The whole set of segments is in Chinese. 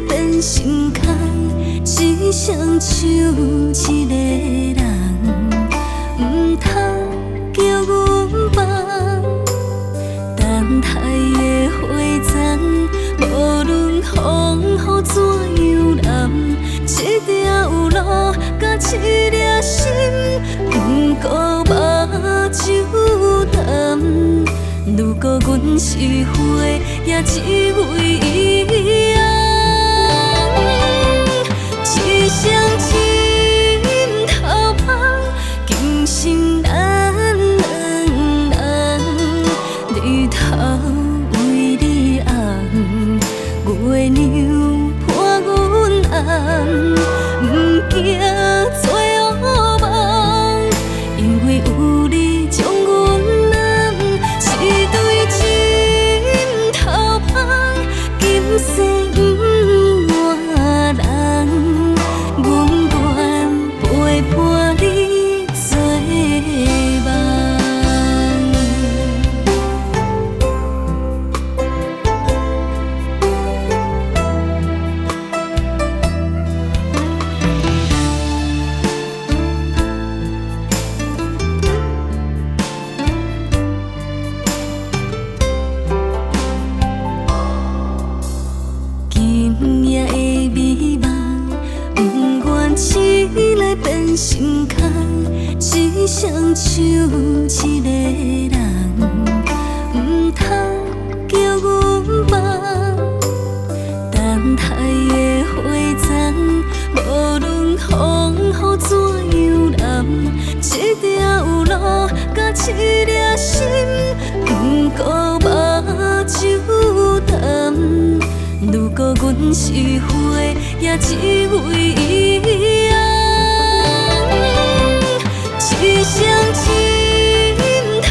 来变心肝，只想像一个人，唔通叫阮放。等待的花丛，无论风雨怎样蓝，一条路甲一粒心，不过目睭淡。如果阮是花，也只为伊红。一双枕头旁，今生咱两人，日头为你红，月亮伴阮暗，不惊做噩梦，因为有你将阮揽。一对枕头旁，今生不换人，阮愿陪伴你做梦。今夜的美梦，不愿醒来变心肝，只想像一个人，唔通叫阮放。等待的花丛，无论风雨怎样蓝，一条路甲一粒心，不过目睭淡。如果阮是花，也只为伊红。一双枕头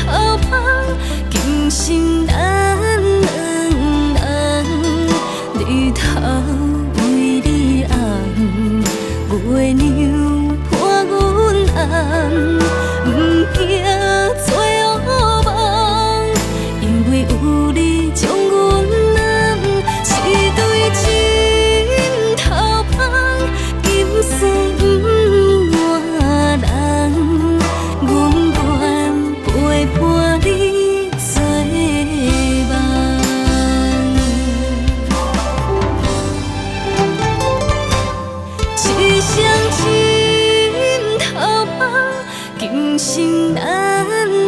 旁，今生咱两人，日头为你红，月亮伴阮暗，不惊做噩梦，因为有你将阮揽。一对枕头旁，今生不换人，阮愿陪伴你做梦。一双枕头旁，今生咱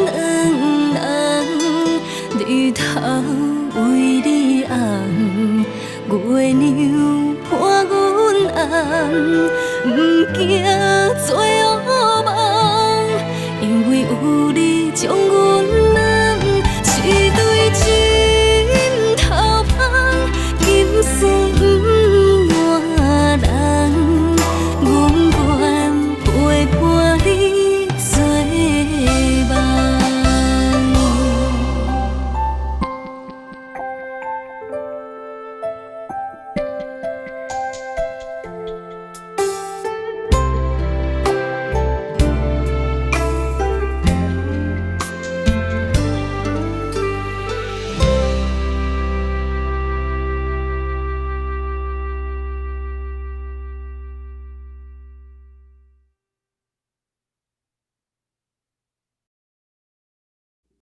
两人，日头为你红，月亮伴阮暗，不惊做噩梦，因为有你将